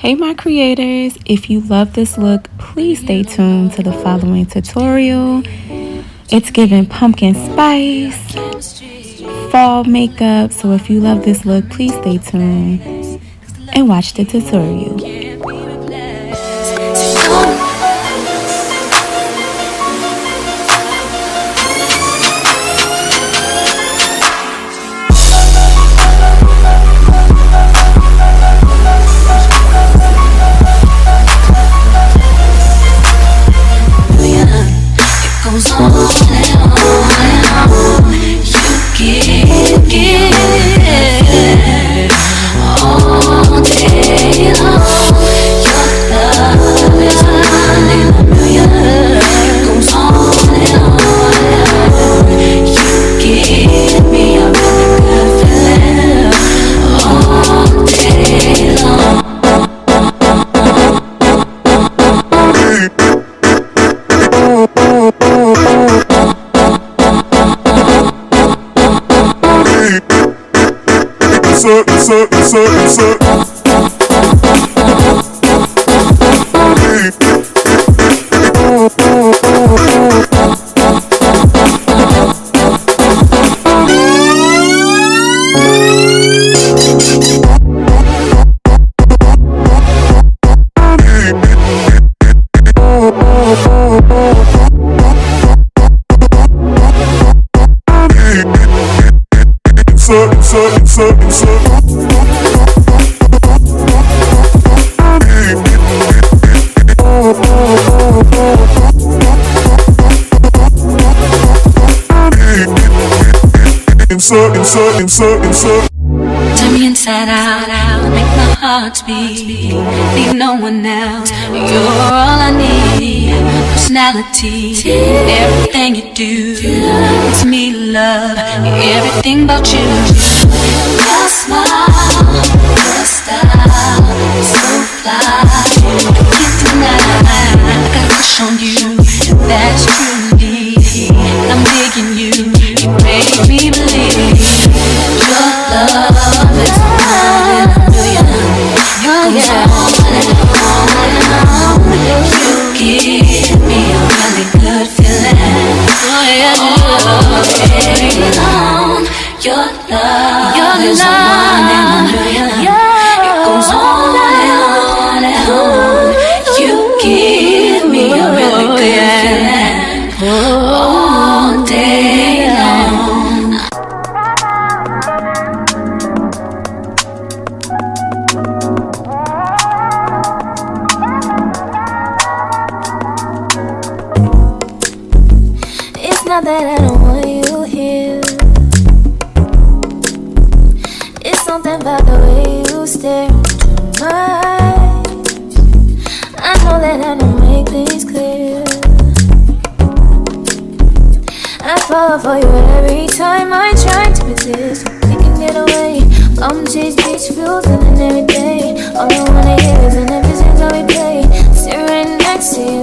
Hey my creators, if you love this look, please stay tuned to the following tutorial. It's giving pumpkin spice, fall makeup, so if you love this look, please stay tuned and watch the tutorial. Turn me inside out, make my heart beat. Leave no one else, you're all I need. Personality, everything you do, it's me love, everything about you. Your smile, your style, so fly, I can't deny. I got a crush on you, that's truly, and I'm digging you, you make me believe. Your love is more than a million. It goes on and on. You give me a really good feeling. Oh yeah, all day long. Your love is more than a million. It goes on and on. You give me a really good feeling. All day long. Not that I don't want you here. It's something about the way you stare into my eyes. I know that I don't make things clear. I fall for you every time I try to resist. We can get away. Palm trees, beach views, and every day. All I wanna hear is an every single we play. Sit right next to you.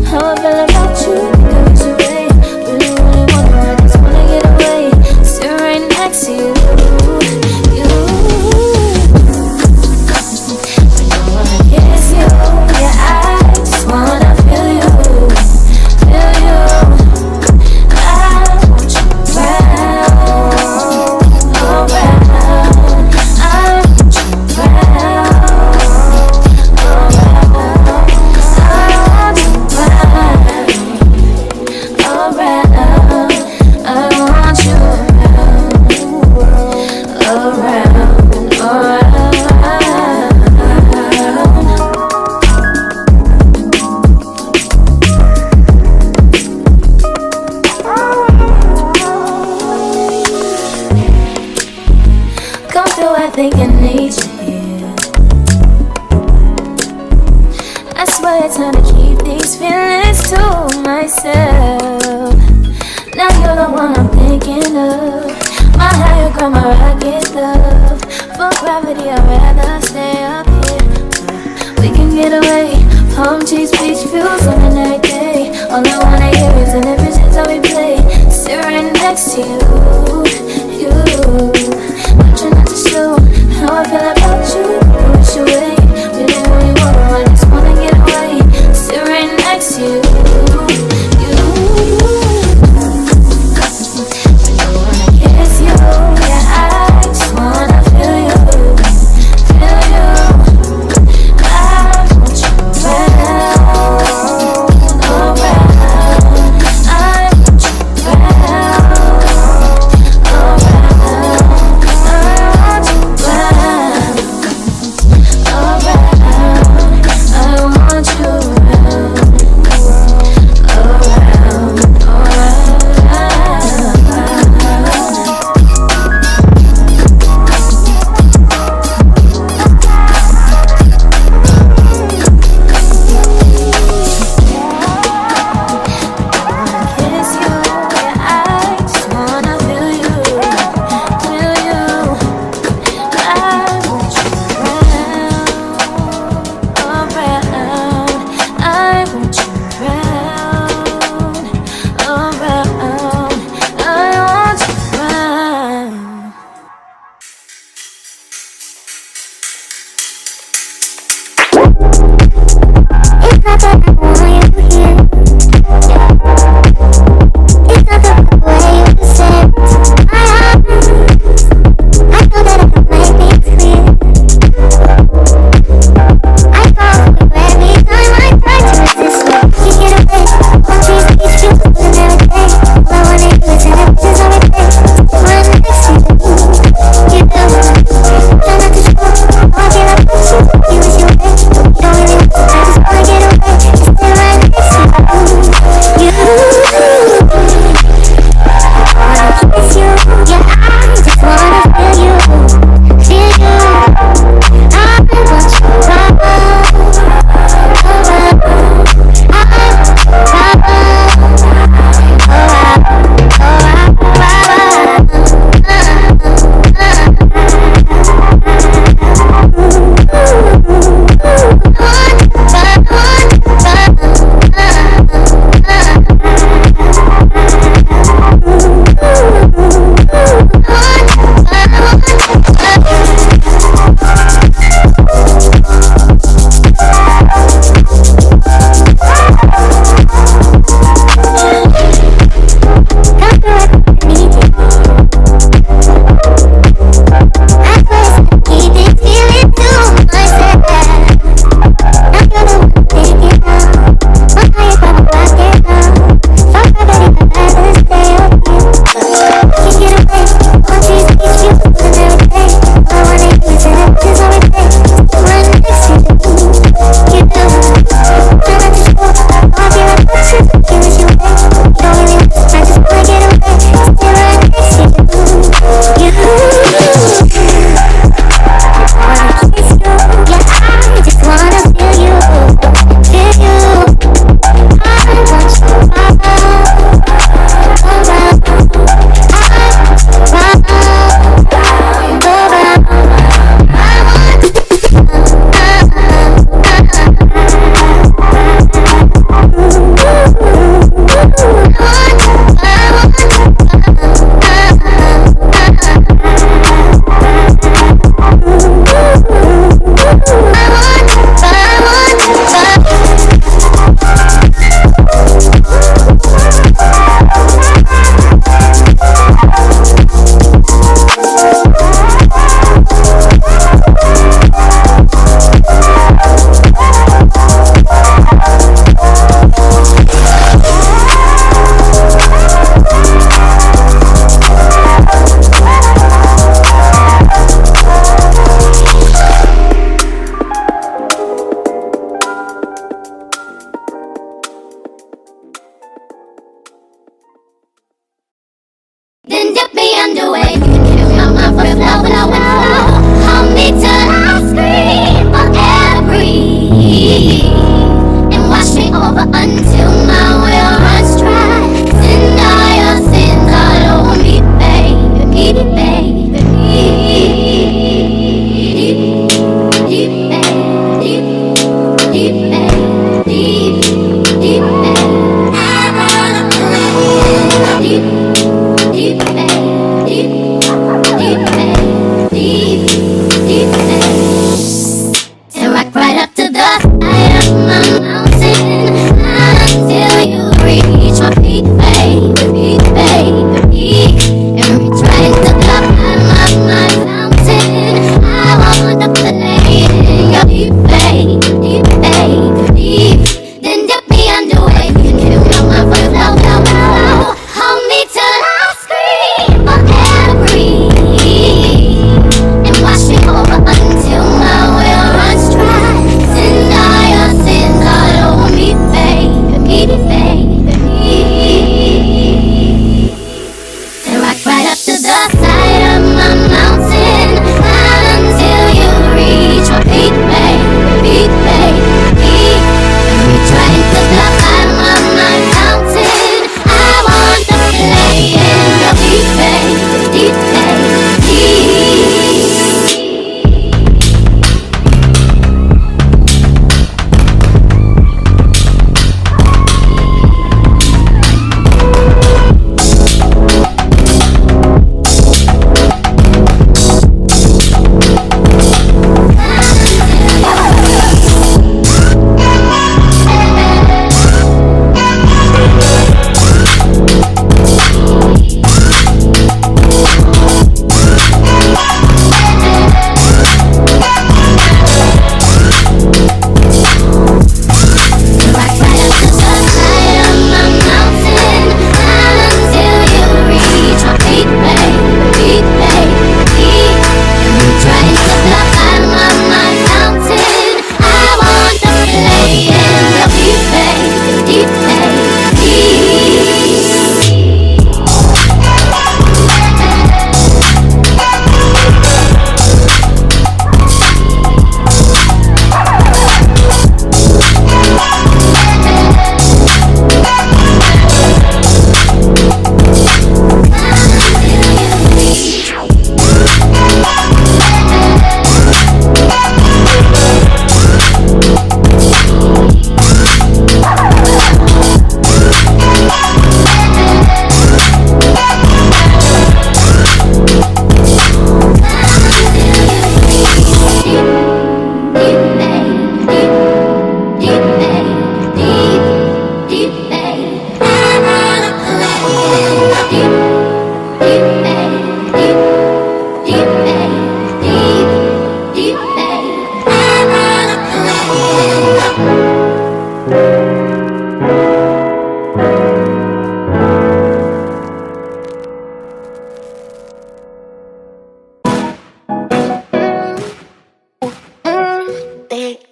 How I feel about you, think I reach away. Really, really wanna, I just wanna get away. Sit right next to you, you. I don't wanna kiss you, yeah, I just wanna feel you, feel you. I want you around, around. I want you around, around. I think I need you here. I swear it's time to keep these feelings to myself. Now you're the one I'm thinking of. My higher ground, my rocket love. For gravity, I'd rather stay up here. We can get away. Palm trees, beach views on an every day. All I wanna hear is an every since how we play. Sit right next to you, you. I'm trying not to show. I feel about you. Wish away. Really, really wanna, I just wanna get away. Sit right next to you. You. I don't wanna kiss you. Yeah, I just wanna feel you. Feel you. I want you round, around. I want you round, around. I want you round.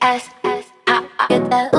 as I get that.